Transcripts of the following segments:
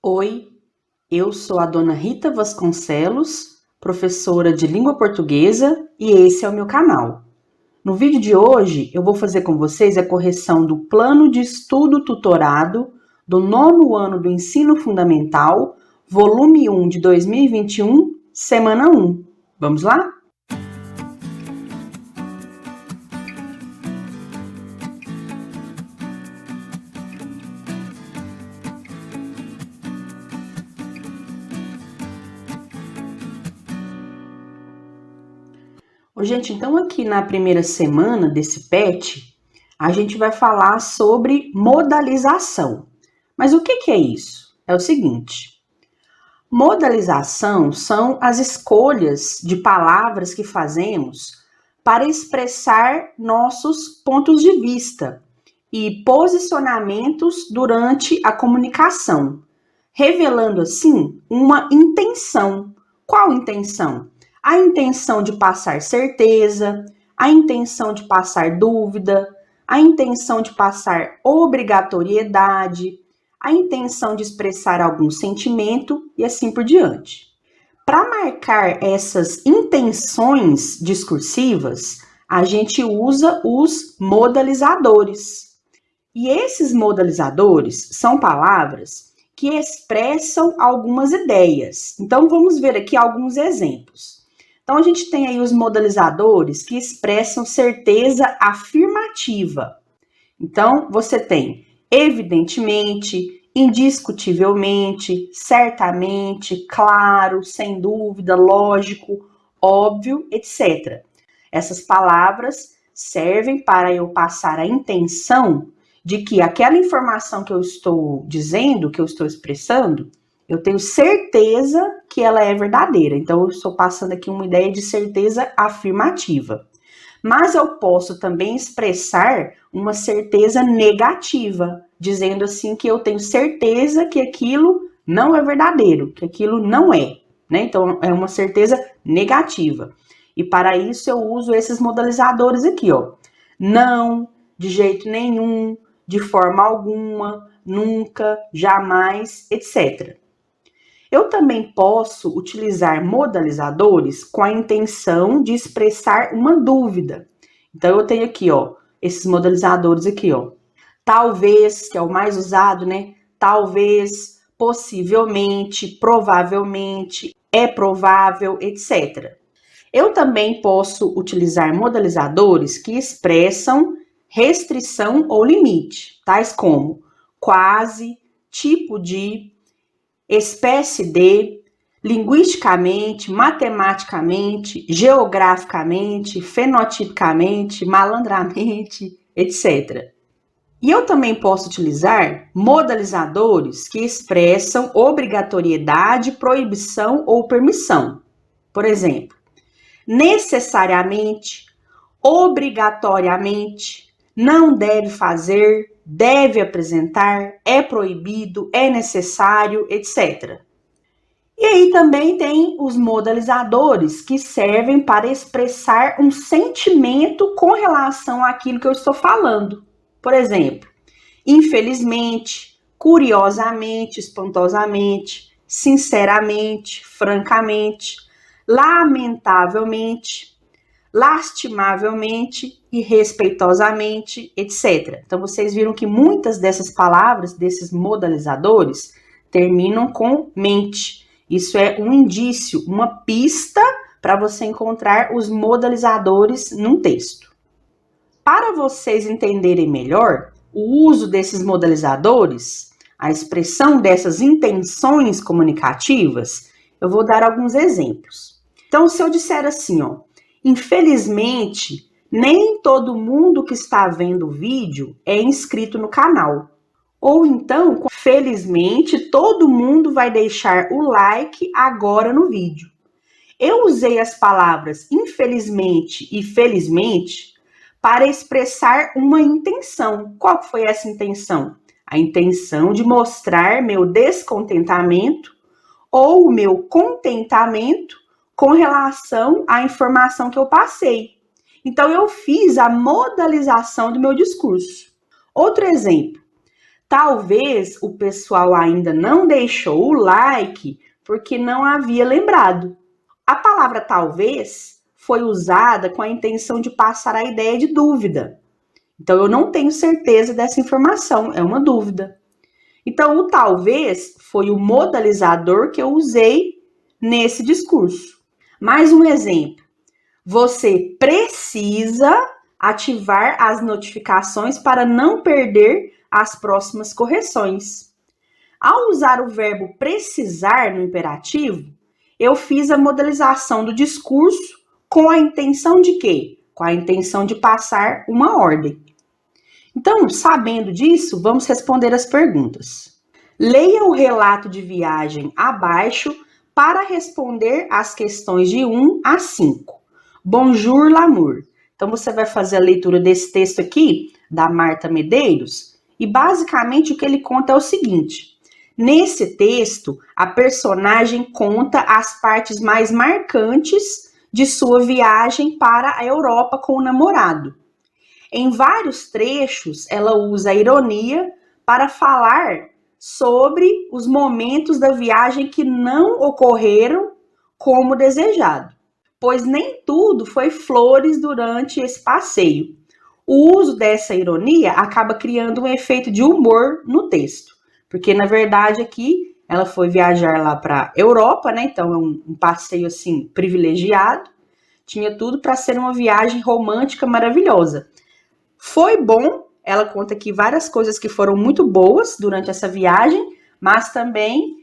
Oi, eu sou a dona Rita Vasconcelos, professora de língua portuguesa, e esse é o meu canal. No vídeo de hoje, eu vou fazer com vocês a correção do plano de estudo tutorado do 9º ano do ensino fundamental, volume 1 de 2021, semana 1. Vamos lá? Gente, então aqui na primeira semana desse PET, a gente vai falar sobre modalização. Mas o que é isso? É o seguinte: modalização são as escolhas de palavras que fazemos para expressar nossos pontos de vista e posicionamentos durante a comunicação, revelando assim uma intenção. Qual intenção? A intenção de passar certeza, a intenção de passar dúvida, a intenção de passar obrigatoriedade, a intenção de expressar algum sentimento e assim por diante. Para marcar essas intenções discursivas, a gente usa os modalizadores. E esses modalizadores são palavras que expressam algumas ideias. Então, vamos ver aqui alguns exemplos. Então, a gente tem aí os modalizadores que expressam certeza afirmativa. Então, você tem evidentemente, indiscutivelmente, certamente, claro, sem dúvida, lógico, óbvio, etc. Essas palavras servem para eu passar a intenção de que aquela informação que eu estou dizendo, que eu estou expressando, eu tenho certeza que ela é verdadeira. Então, eu estou passando aqui uma ideia de certeza afirmativa. Mas eu posso também expressar uma certeza negativa, dizendo assim que eu tenho certeza que aquilo não é verdadeiro, que aquilo não é, né? Então, é uma certeza negativa. E para isso eu uso esses modalizadores aqui, ó. Não, de jeito nenhum, de forma alguma, nunca, jamais, etc. Eu também posso utilizar modalizadores com a intenção de expressar uma dúvida. Então, eu tenho aqui, ó, esses modalizadores aqui, ó. Talvez, que é o mais usado, né? Talvez, possivelmente, provavelmente, é provável, etc. Eu também posso utilizar modalizadores que expressam restrição ou limite, tais como quase, tipo de, espécie de, linguisticamente, matematicamente, geograficamente, fenotipicamente, malandramente, etc. E eu também posso utilizar modalizadores que expressam obrigatoriedade, proibição ou permissão. Por exemplo, necessariamente, obrigatoriamente, não deve fazer, deve apresentar, é proibido, é necessário, etc. E aí também tem os modalizadores que servem para expressar um sentimento com relação àquilo que eu estou falando. Por exemplo, infelizmente, curiosamente, espantosamente, sinceramente, francamente, lamentavelmente, lastimavelmente e respeitosamente, etc. Então, vocês viram que muitas dessas palavras, desses modalizadores, terminam com mente. Isso é um indício, uma pista para você encontrar os modalizadores num texto. Para vocês entenderem melhor o uso desses modalizadores, a expressão dessas intenções comunicativas, eu vou dar alguns exemplos. Então, se eu disser assim, ó, infelizmente, nem todo mundo que está vendo o vídeo é inscrito no canal. Ou então, felizmente, todo mundo vai deixar o like agora no vídeo. Eu usei as palavras infelizmente e felizmente para expressar uma intenção. Qual foi essa intenção? A intenção de mostrar meu descontentamento ou o meu contentamento com relação à informação que eu passei. Então, eu fiz a modalização do meu discurso. Outro exemplo. Talvez o pessoal ainda não deixou o like porque não havia lembrado. A palavra talvez foi usada com a intenção de passar a ideia de dúvida. Então, eu não tenho certeza dessa informação, é uma dúvida. Então, o talvez foi o modalizador que eu usei nesse discurso. Mais um exemplo. Você precisa ativar as notificações para não perder as próximas correções. Ao usar o verbo precisar no imperativo, eu fiz a modalização do discurso com a intenção de quê? Com a intenção de passar uma ordem. Então, sabendo disso, vamos responder as perguntas. Leia o relato de viagem abaixo para responder as questões de 1 a 5. Bonjour, l'amour. Então, você vai fazer a leitura desse texto aqui, da Marta Medeiros, e basicamente o que ele conta é o seguinte. Nesse texto, a personagem conta as partes mais marcantes de sua viagem para a Europa com o namorado. Em vários trechos, ela usa a ironia para falar sobre os momentos da viagem que não ocorreram como desejado, pois nem tudo foi flores durante esse passeio. O uso dessa ironia acaba criando um efeito de humor no texto, porque na verdade aqui ela foi viajar lá para a Europa, né? Então é um passeio assim privilegiado, tinha tudo para ser uma viagem romântica maravilhosa. Foi bom, ela conta aqui várias coisas que foram muito boas durante essa viagem, mas também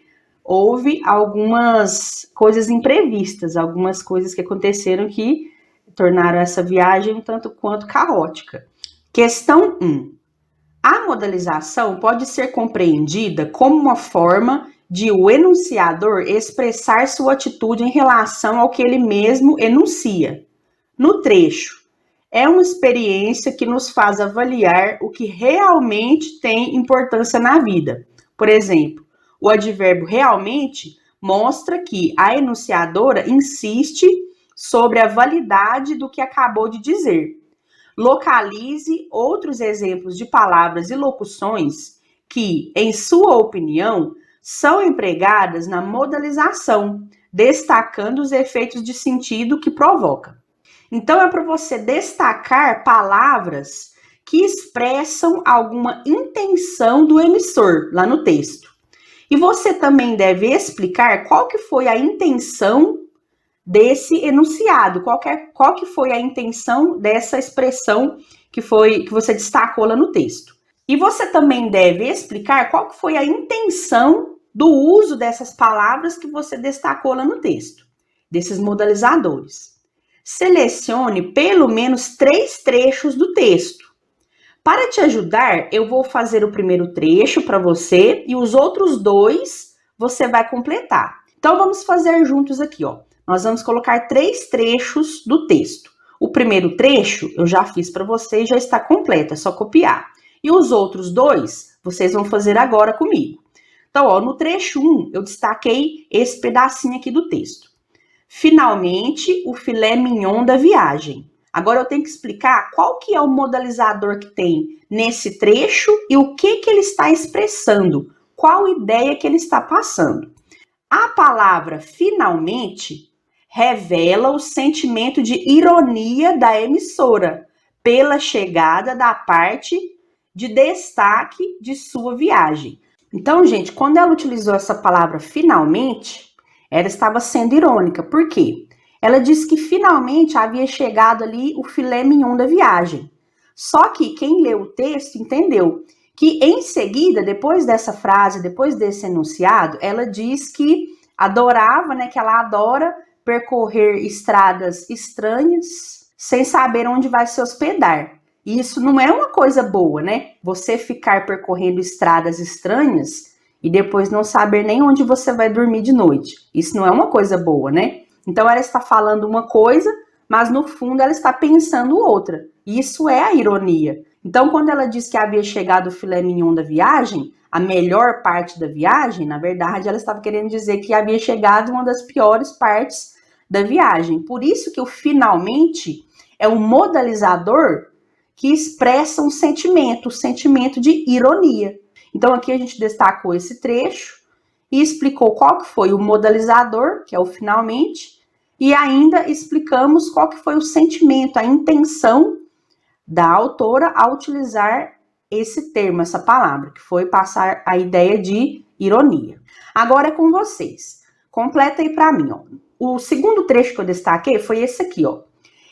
houve algumas coisas imprevistas, algumas coisas que aconteceram que tornaram essa viagem um tanto quanto caótica. Questão 1. A modalização pode ser compreendida como uma forma de o enunciador expressar sua atitude em relação ao que ele mesmo enuncia. No trecho, é uma experiência que nos faz avaliar o que realmente tem importância na vida. Por exemplo, o advérbio realmente mostra que a enunciadora insiste sobre a validade do que acabou de dizer. Localize outros exemplos de palavras e locuções que, em sua opinião, são empregadas na modalização, destacando os efeitos de sentido que provoca. Então, é para você destacar palavras que expressam alguma intenção do emissor lá no texto. E você também deve explicar qual que foi a intenção desse enunciado, qual que foi a intenção dessa expressão que você destacou lá no texto. E você também deve explicar qual que foi a intenção do uso dessas palavras que você destacou lá no texto, desses modalizadores. Selecione pelo menos 3 trechos do texto. Para te ajudar, eu vou fazer o primeiro trecho para você e os outros 2 você vai completar. Então, vamos fazer juntos aqui, ó. Nós vamos colocar 3 trechos do texto. O primeiro trecho eu já fiz para você e já está completo, é só copiar. E os outros 2, vocês vão fazer agora comigo. Então, ó, no trecho 1, eu destaquei esse pedacinho aqui do texto. Finalmente, o filé mignon da viagem. Agora eu tenho que explicar qual que é o modalizador que tem nesse trecho e o que ele está expressando, qual ideia que ele está passando. A palavra finalmente revela o sentimento de ironia da emissora pela chegada da parte de destaque de sua viagem. Então, gente, quando ela utilizou essa palavra finalmente, ela estava sendo irônica. Por quê? Ela disse que finalmente havia chegado ali o filé mignon da viagem. Só que quem leu o texto entendeu que em seguida, depois dessa frase, depois desse enunciado, ela diz que adorava, né, que ela adora percorrer estradas estranhas sem saber onde vai se hospedar. E isso não é uma coisa boa, né? Você ficar percorrendo estradas estranhas e depois não saber nem onde você vai dormir de noite. Isso não é uma coisa boa, né? Então ela está falando uma coisa, mas no fundo ela está pensando outra. Isso é a ironia. Então quando ela diz que havia chegado o filé mignon da viagem, a melhor parte da viagem, na verdade ela estava querendo dizer que havia chegado uma das piores partes da viagem. Por isso que o finalmente é um modalizador que expressa um sentimento, o sentimento de ironia. Então, aqui a gente destacou esse trecho e explicou qual que foi o modalizador, que é o finalmente, e ainda explicamos qual que foi o sentimento, a intenção da autora ao utilizar esse termo, essa palavra, que foi passar a ideia de ironia. Agora é com vocês. Completa aí para mim, ó. O segundo trecho que eu destaquei foi esse aqui, ó.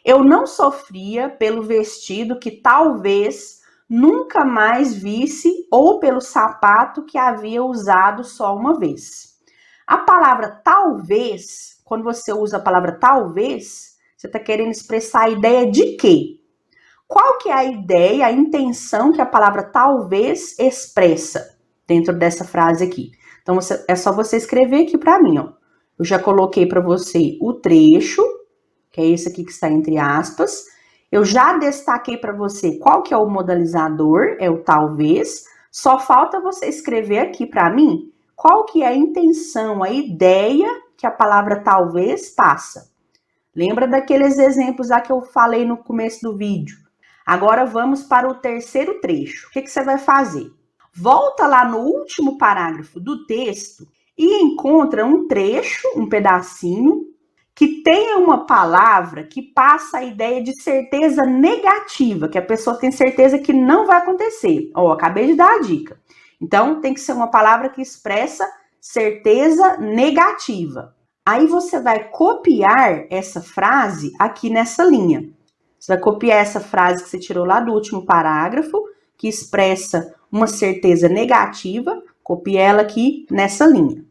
Eu não sofria pelo vestido que talvez nunca mais visse ou pelo sapato que havia usado só uma vez. A palavra talvez, quando você usa a palavra talvez, você está querendo expressar a ideia de quê? Qual que é a ideia, a intenção que a palavra talvez expressa dentro dessa frase aqui? Então, é só você escrever aqui para mim, ó. Eu já coloquei para você o trecho, que é esse aqui que está entre aspas. Eu já destaquei para você qual que é o modalizador, é o talvez. Só falta você escrever aqui para mim qual que é a intenção, a ideia que a palavra talvez passa. Lembra daqueles exemplos lá que eu falei no começo do vídeo? Agora vamos para o terceiro trecho. O que você vai fazer? Volta lá no último parágrafo do texto e encontra um trecho, um pedacinho, que tenha uma palavra que passa a ideia de certeza negativa, que a pessoa tem certeza que não vai acontecer. Ó, acabei de dar a dica. Então, tem que ser uma palavra que expressa certeza negativa. Aí você vai copiar essa frase aqui nessa linha. Você vai copiar essa frase que você tirou lá do último parágrafo, que expressa uma certeza negativa, copia ela aqui nessa linha.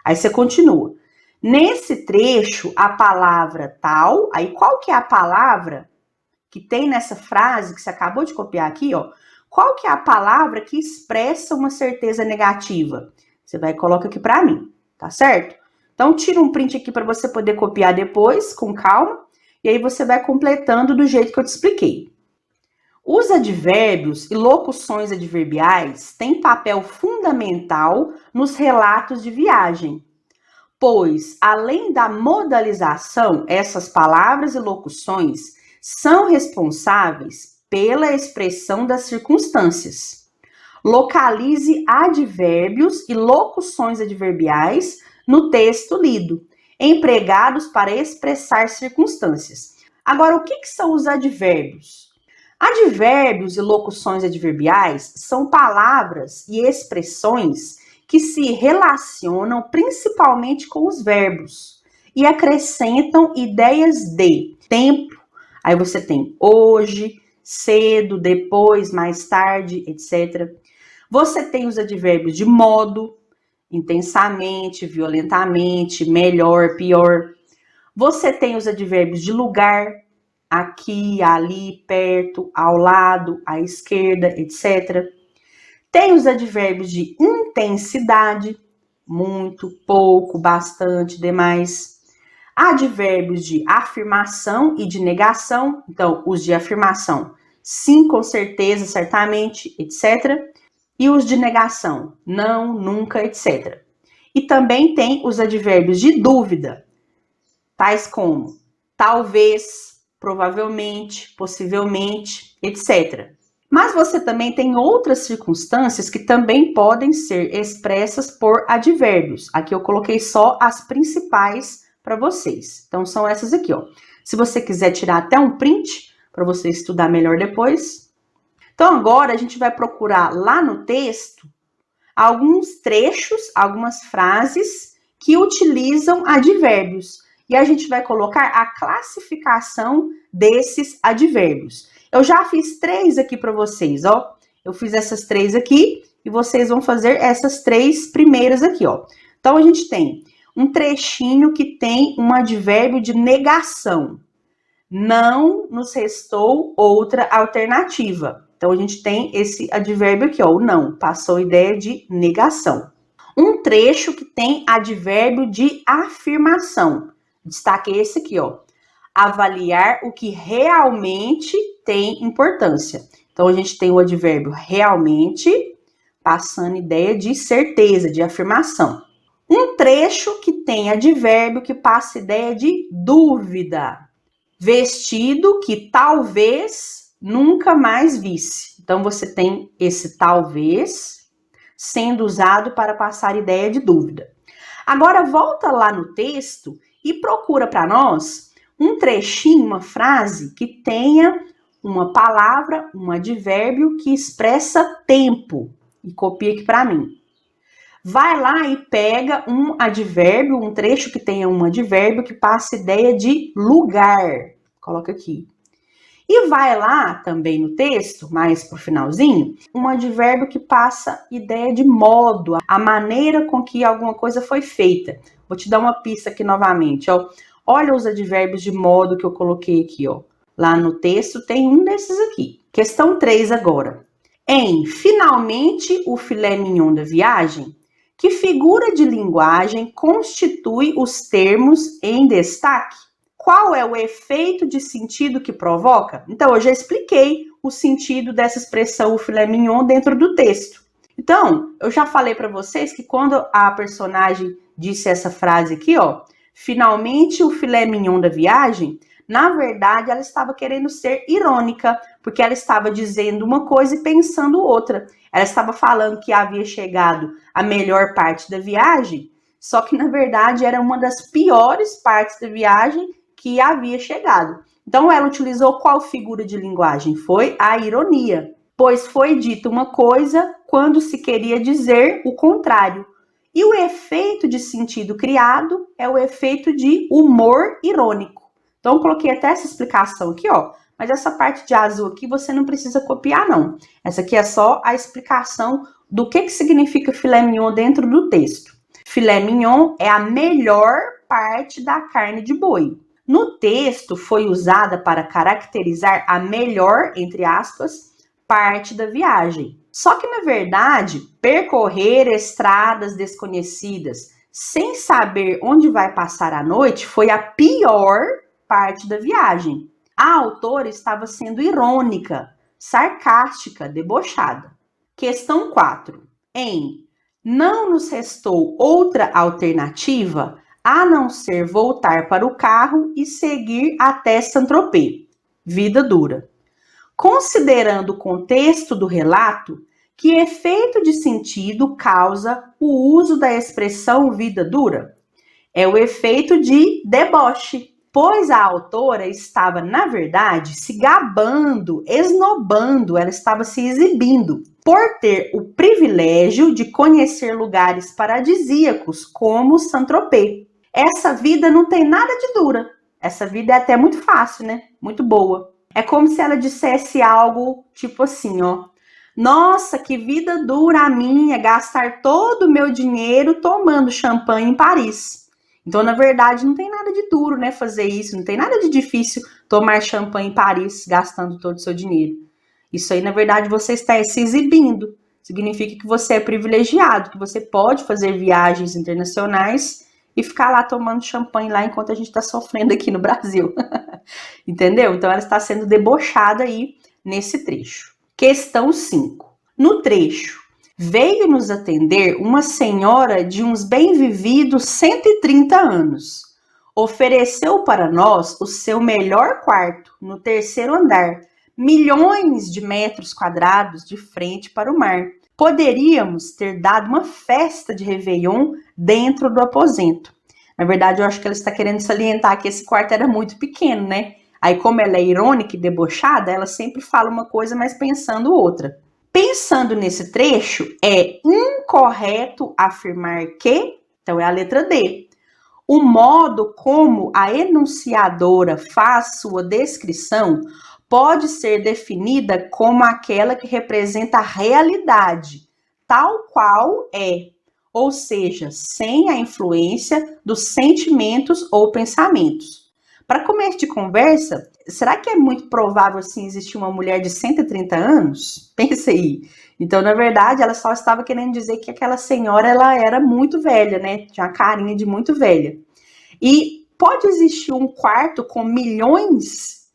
Aí você continua. Nesse trecho, a palavra tal, aí qual que é a palavra que tem nessa frase que você acabou de copiar aqui, ó? Qual que é a palavra que expressa uma certeza negativa? Você vai e coloca aqui para mim, tá certo? Então, tira um print aqui para você poder copiar depois, com calma. E aí você vai completando do jeito que eu te expliquei. Os advérbios e locuções adverbiais têm papel fundamental nos relatos de viagem, pois, além da modalização, essas palavras e locuções são responsáveis pela expressão das circunstâncias. Localize advérbios e locuções adverbiais no texto lido, empregados para expressar circunstâncias. Agora, o que são os advérbios? Advérbios e locuções adverbiais são palavras e expressões que se relacionam principalmente com os verbos e acrescentam ideias de tempo. Aí você tem hoje, cedo, depois, mais tarde, etc. Você tem os advérbios de modo, intensamente, violentamente, melhor, pior. Você tem os advérbios de lugar, aqui, ali, perto, ao lado, à esquerda, etc. Tem os advérbios de intensidade, muito, pouco, bastante, demais. Advérbios de afirmação e de negação. Então, os de afirmação, sim, com certeza, certamente, etc. E os de negação, não, nunca, etc. E também tem os advérbios de dúvida, tais como talvez, provavelmente, possivelmente, etc. Mas você também tem outras circunstâncias que também podem ser expressas por advérbios. Aqui eu coloquei só as principais para vocês. Então, são essas aqui, ó. Se você quiser tirar até um print para você estudar melhor depois. Então, agora a gente vai procurar lá no texto alguns trechos, algumas frases que utilizam advérbios. E a gente vai colocar a classificação desses advérbios. Eu já fiz 3 aqui para vocês, ó. Eu fiz essas 3 aqui e vocês vão fazer essas 3 primeiras aqui, ó. Então, a gente tem um trechinho que tem um advérbio de negação. Não nos restou outra alternativa. Então, a gente tem esse advérbio aqui, ó, o não. Passou a ideia de negação. Um trecho que tem advérbio de afirmação. Destaque esse aqui, ó. Avaliar o que realmente tem importância. Então, a gente tem o advérbio realmente, passando ideia de certeza, de afirmação. Um trecho que tem advérbio que passa ideia de dúvida. Vestido que talvez nunca mais visse. Então, você tem esse talvez, sendo usado para passar ideia de dúvida. Agora volta lá no texto e procura para nós um trechinho, uma frase que tenha uma palavra, um advérbio que expressa tempo. E copia aqui para mim. Vai lá e pega um advérbio, um trecho que tenha um advérbio que passe ideia de lugar. Coloca aqui. E vai lá também no texto, mais pro finalzinho, um advérbio que passa ideia de modo, a maneira com que alguma coisa foi feita. Vou te dar uma pista aqui novamente, ó. Olha os advérbios de modo que eu coloquei aqui, ó. Lá no texto tem um desses aqui. Questão 3 agora. Em finalmente o filé mignon da viagem, que figura de linguagem constitui os termos em destaque? Qual é o efeito de sentido que provoca? Então, eu já expliquei o sentido dessa expressão, o filé mignon, dentro do texto. Então, eu já falei para vocês que quando a personagem disse essa frase aqui, ó, finalmente o filé mignon da viagem, na verdade, ela estava querendo ser irônica, porque ela estava dizendo uma coisa e pensando outra. Ela estava falando que havia chegado a melhor parte da viagem, só que, na verdade, era uma das piores partes da viagem que havia chegado. Então, ela utilizou qual figura de linguagem? Foi a ironia, pois foi dita uma coisa quando se queria dizer o contrário. E o efeito de sentido criado é o efeito de humor irônico. Então, eu coloquei até essa explicação aqui, ó. Mas essa parte de azul aqui você não precisa copiar, não. Essa aqui é só a explicação do que significa filé mignon dentro do texto. Filé mignon é a melhor parte da carne de boi. No texto, foi usada para caracterizar a melhor, entre aspas, parte da viagem. Só que, na verdade, percorrer estradas desconhecidas sem saber onde vai passar a noite foi a pior parte da viagem. A autora estava sendo irônica, sarcástica, debochada. Questão 4. Não nos restou outra alternativa a não ser voltar para o carro e seguir até Saint-Tropez. Vida dura. Considerando o contexto do relato, que efeito de sentido causa o uso da expressão vida dura? É o efeito de deboche, pois a autora estava, na verdade, se gabando, esnobando, ela estava se exibindo por ter o privilégio de conhecer lugares paradisíacos como Saint-Tropez. Essa vida não tem nada de dura, essa vida é até muito fácil, né? Muito boa. É como se ela dissesse algo tipo assim, ó. Nossa, que vida dura a minha, gastar todo o meu dinheiro tomando champanhe em Paris. Então, na verdade, não tem nada de duro, né, fazer isso. Não tem nada de difícil tomar champanhe em Paris, gastando todo o seu dinheiro. Isso aí, na verdade, você está se exibindo. Significa que você é privilegiado, que você pode fazer viagens internacionais e ficar lá tomando champanhe lá enquanto a gente está sofrendo aqui no Brasil. Entendeu? Então, ela está sendo debochada aí nesse trecho. Questão 5. No trecho, veio nos atender uma senhora de uns bem-vividos 130 anos. Ofereceu para nós o seu melhor quarto, no terceiro andar, milhões de metros quadrados de frente para o mar. Poderíamos ter dado uma festa de Réveillon dentro do aposento. Na verdade, eu acho que ela está querendo salientar que esse quarto era muito pequeno, né? Aí, como ela é irônica e debochada, ela sempre fala uma coisa, mas pensando outra. Pensando nesse trecho, é incorreto afirmar que, então é a letra D, o modo como a enunciadora faz sua descrição pode ser definida como aquela que representa a realidade, tal qual é, ou seja, sem a influência dos sentimentos ou pensamentos. Para começo de conversa, será que é muito provável, assim, existir uma mulher de 130 anos? Pensa aí. Então, na verdade, ela só estava querendo dizer que aquela senhora, ela era muito velha, né? Tinha uma carinha de muito velha. E pode existir um quarto com milhões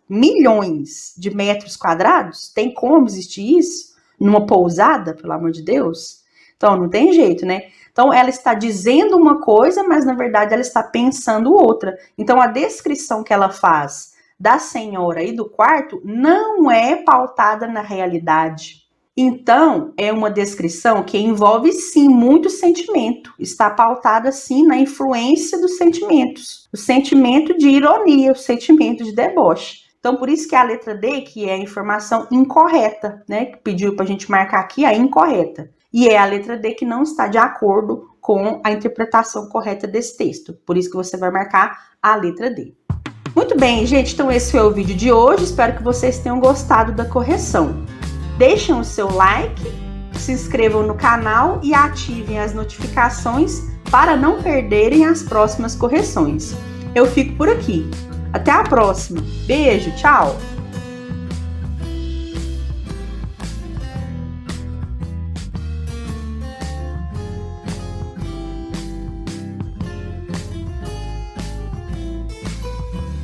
de metros quadrados? Tem como existir isso? Numa pousada, pelo amor de Deus? Então, não tem jeito, né? Então, ela está dizendo uma coisa, mas, na verdade, ela está pensando outra. Então, a descrição que ela faz da senhora e do quarto não é pautada na realidade. Então, é uma descrição que envolve, sim, muito sentimento. Está pautada, sim, na influência dos sentimentos. O sentimento de ironia, o sentimento de deboche. Então, por isso que a letra D, que é a informação incorreta, né? Que pediu para a gente marcar aqui a incorreta. E é a letra D que não está de acordo com a interpretação correta desse texto. Por isso que você vai marcar a letra D. Muito bem, gente. Então, esse foi o vídeo de hoje. Espero que vocês tenham gostado da correção. Deixem o seu like, se inscrevam no canal e ativem as notificações para não perderem as próximas correções. Eu fico por aqui. Até a próxima. Beijo, tchau!